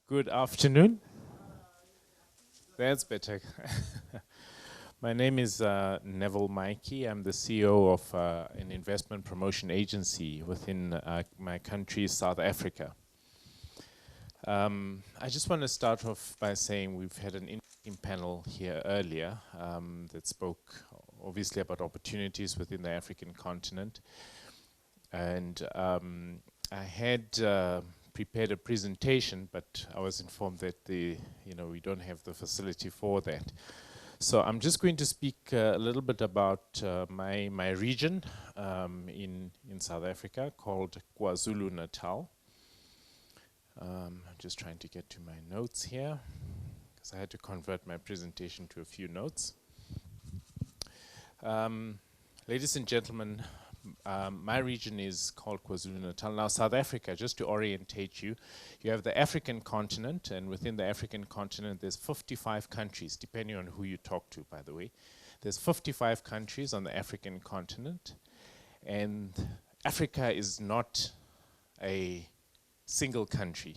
Good afternoon. That's better. My name is Neville Mikey. I'm the CEO of an investment promotion agency within my country, South Africa. I just want to start off by saying we've had an interesting panel here earlier that spoke obviously about opportunities within the African continent. And I had prepared a presentation, but I was informed that we don't have the facility for that. So I'm just going to speak a little bit about my region in South Africa called KwaZulu-Natal. I'm just trying to get to my notes here because I had to convert my presentation to a few notes. Ladies and gentlemen, my region is called KwaZulu-Natal. Now, South Africa, just to orientate you, you have the African continent, and within the African continent, there's 55 countries, depending on who you talk to, by the way. There's 55 countries on the African continent, and Africa is not a single country.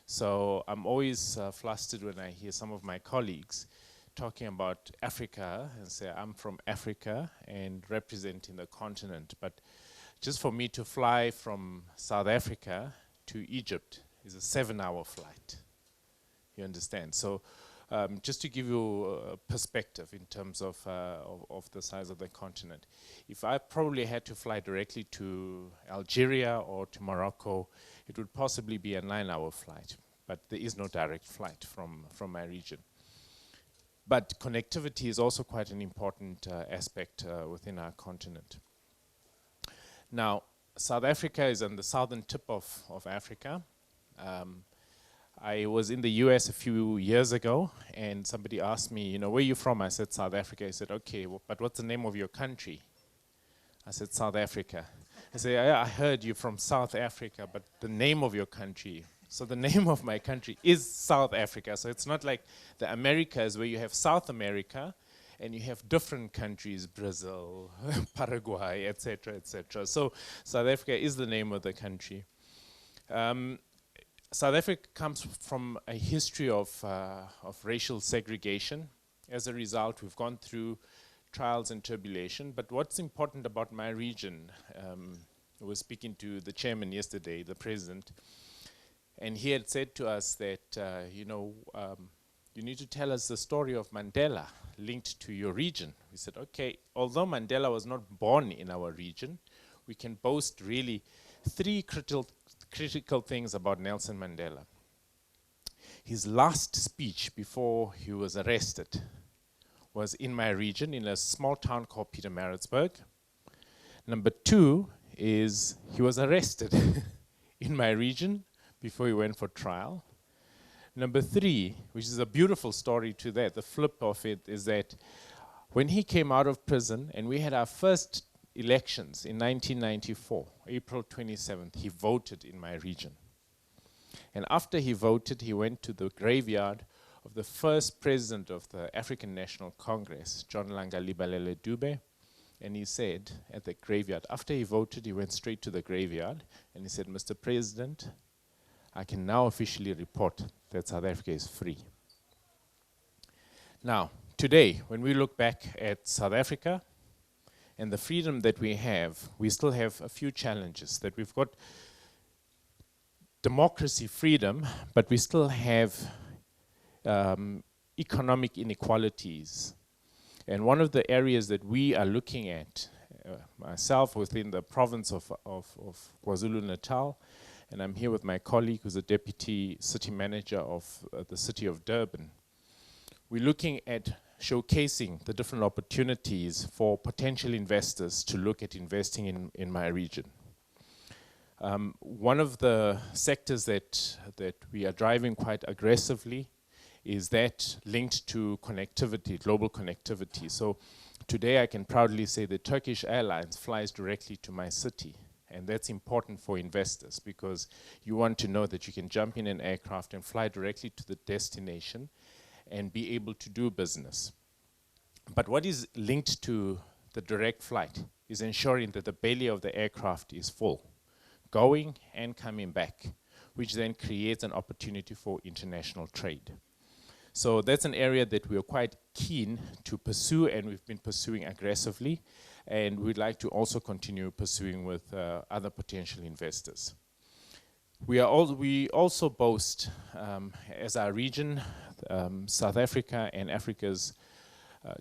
So I'm always flustered when I hear some of my colleagues talking about Africa and say I'm from Africa and representing the continent, but just for me to fly from South Africa to Egypt is a 7-hour flight. You understand? So just to give you a perspective in terms of the size of the continent, if I probably had to fly directly to Algeria or to Morocco, it would possibly be a 9-hour flight, but there is no direct flight from my region. But connectivity is also quite an important aspect within our continent. Now, South Africa is on the southern tip of Africa. I was in the US a few years ago, and somebody asked me, where are you from? I said, South Africa. He said, okay, but what's the name of your country? I said, South Africa. I said, yeah, I heard you're from South Africa, but the name of your country. So the name of my country is South Africa. So it's not like the Americas where you have South America and you have different countries, Brazil, Paraguay, etc., etc. So South Africa is the name of the country. South Africa comes from a history of racial segregation. As a result, we've gone through trials and tribulation. But what's important about my region, I was speaking to the chairman yesterday, the president, and he had said to us that, you need to tell us the story of Mandela linked to your region. We said, okay, although Mandela was not born in our region, we can boast really 3 critical things about Nelson Mandela. His last speech before he was arrested was in my region, in a small town called Pietermaritzburg. Number 2 is he was arrested in my region before he went for trial. Number 3, which is a beautiful story to that, the flip of it is that when he came out of prison and we had our first elections in 1994, April 27th, he voted in my region. And after he voted, he went to the graveyard of the first president of the African National Congress, John Langalibalele Dube, and he said at the graveyard, after he voted, he went straight to the graveyard and he said, Mr. President, I can now officially report that South Africa is free. Now, today, when we look back at South Africa and the freedom that we still have a few challenges. That we've got democracy, freedom, but we still have economic inequalities. And one of the areas that we are looking at, myself within the province of KwaZulu-Natal, and I'm here with my colleague who's a deputy city manager of the city of Durban. We're looking at showcasing the different opportunities for potential investors to look at investing in my region. One of the sectors that we are driving quite aggressively is that linked to connectivity, global connectivity. So today I can proudly say that Turkish Airlines flies directly to my city. And that's important for investors because you want to know that you can jump in an aircraft and fly directly to the destination and be able to do business. But what is linked to the direct flight is ensuring that the belly of the aircraft is full, going and coming back, which then creates an opportunity for international trade. So that's an area that we are quite keen to pursue, and we've been pursuing aggressively, and we'd like to also continue pursuing with other potential investors. We also boast, as our region, South Africa and Africa's,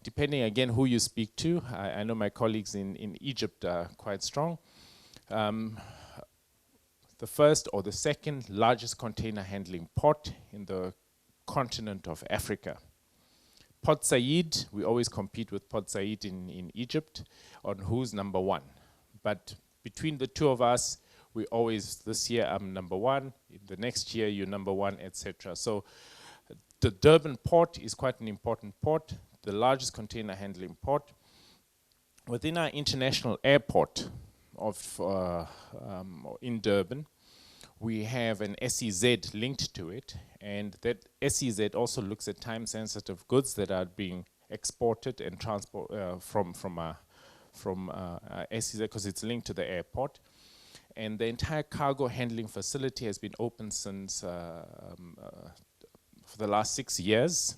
depending again who you speak to, I know my colleagues in Egypt are quite strong, the first or the second largest container handling port in the continent of Africa. Port Said, we always compete with Port Said in Egypt on who's number one. But between the two of us, we always, this year I'm number one, the next year you're number one, etc. So the Durban port is quite an important port, the largest container handling port. Within our international airport in Durban, we have an SEZ linked to it, and that SEZ also looks at time-sensitive goods that are being exported and transported from SEZ because it's linked to the airport. And the entire cargo handling facility has been open since for the last 6 years,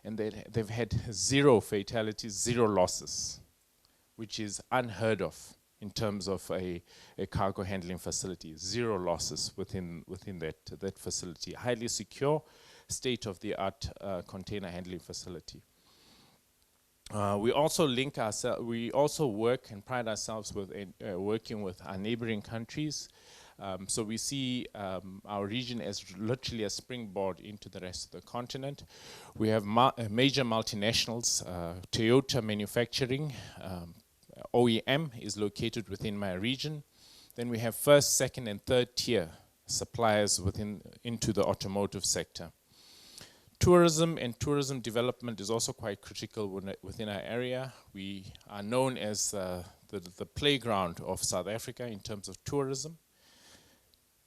and they've had 0 fatalities, 0 losses, which is unheard of in terms of a cargo handling facility. 0 losses within that facility. Highly secure, state-of-the-art container handling facility. We also work and pride ourselves with working with our neighboring countries. So we see our region as literally a springboard into the rest of the continent. We have major multinationals, Toyota Manufacturing, OEM is located within my region. Then we have first, second, and third tier suppliers into the automotive sector. Tourism and tourism development is also quite critical within our area. We are known as the playground of South Africa in terms of tourism.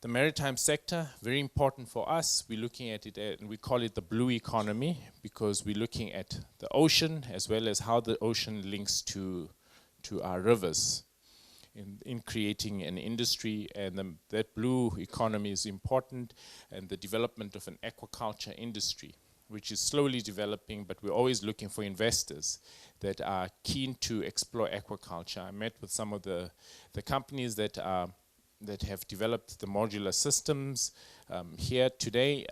The maritime sector, very important for us. We're looking at it, and we call it the blue economy, because we're looking at the ocean as well as how the ocean links to our rivers in creating an industry, and that blue economy is important, and the development of an aquaculture industry, which is slowly developing, but we're always looking for investors that are keen to explore aquaculture. I met with some of the companies that have developed the modular systems here today.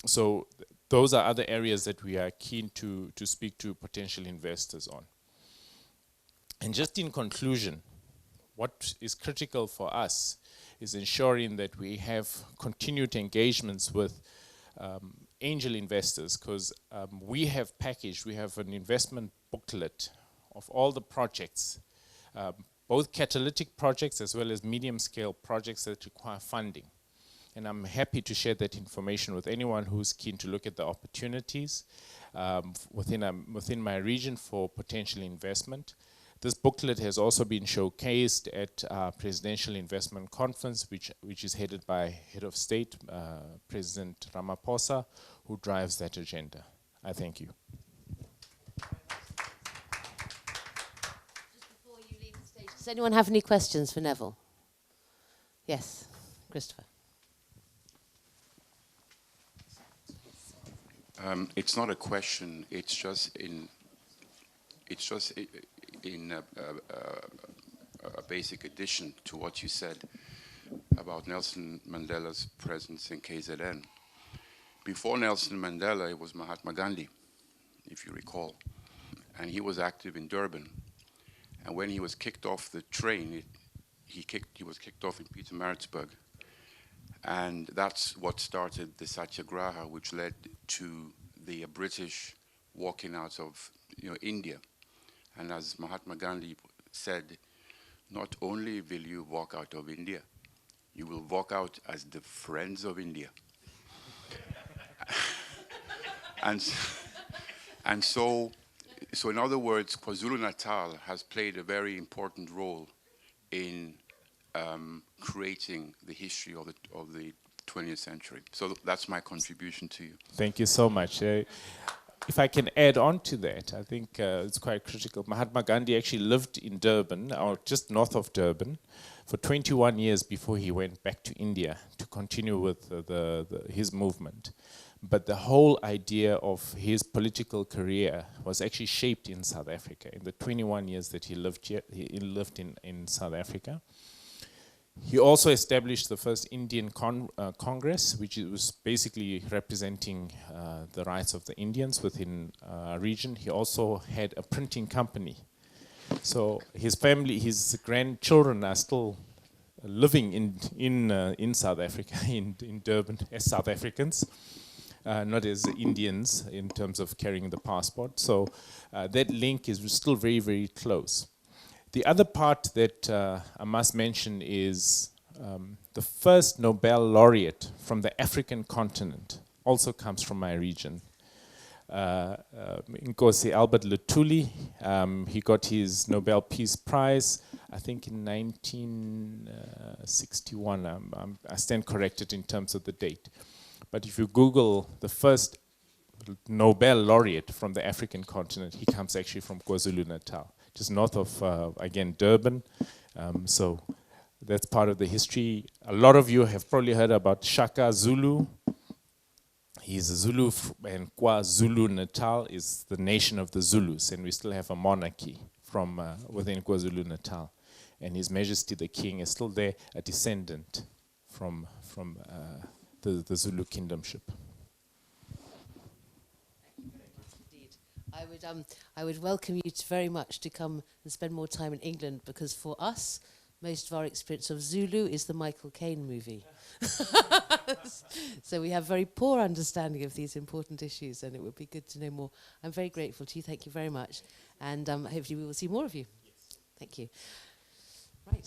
So those are other areas that we are keen to speak to potential investors on. And just in conclusion, what is critical for us is ensuring that we have continued engagements with angel investors, because we have an investment booklet of all the projects, both catalytic projects as well as medium-scale projects that require funding. And I'm happy to share that information with anyone who's keen to look at the opportunities within my region for potential investment. This booklet has also been showcased at our Presidential Investment Conference, which is headed by Head of State, President Ramaphosa, who drives that agenda. I thank you. Just before you leave the stage, does anyone have any questions for Neville? Yes, Christopher. It's not a question. It's just in a basic addition to what you said about Nelson Mandela's presence in KZN. Before Nelson Mandela, it was Mahatma Gandhi, if you recall, and he was active in Durban. And when he was kicked off the train, he was kicked off in Pietermaritzburg, and that's what started the Satyagraha, which led to the British walking out of India. And as Mahatma Gandhi said, not only will you walk out of India, you will walk out as the friends of India. and so in other words, KwaZulu-Natal has played a very important role in creating the history of the 20th century. So that's my contribution to you. Thank you so much. if I can add on to that, I think it's quite critical. Mahatma Gandhi actually lived in Durban, or just north of Durban, for 21 years before he went back to India to continue with his movement. But the whole idea of his political career was actually shaped in South Africa. In the 21 years that he lived here, he lived in South Africa. He also established the first Indian Congress, which was basically representing the rights of the Indians within a region. He also had a printing company. So his family, his grandchildren are still living in South Africa, in Durban, as South Africans, not as Indians in terms of carrying the passport. So that link is still very, very close. The other part that I must mention is the first Nobel laureate from the African continent also comes from my region. Nkosi Albert Luthuli, he got his Nobel Peace Prize, I think in 1961. I stand corrected in terms of the date. But if you Google the first Nobel laureate from the African continent, he comes actually from KwaZulu-Natal, just north of, again, Durban. So that's part of the history. A lot of you have probably heard about Shaka Zulu. He's a Zulu, and KwaZulu-Natal is the nation of the Zulus, and we still have a monarchy from within KwaZulu-Natal. And His Majesty the King is still there, a descendant from the Zulu kingdomship. I would welcome you very much to come and spend more time in England, because for us, most of our experience of Zulu is the Michael Caine movie. So we have very poor understanding of these important issues, and it would be good to know more. I'm very grateful to you. Thank you very much. And hopefully we will see more of you. Yes. Thank you. Right.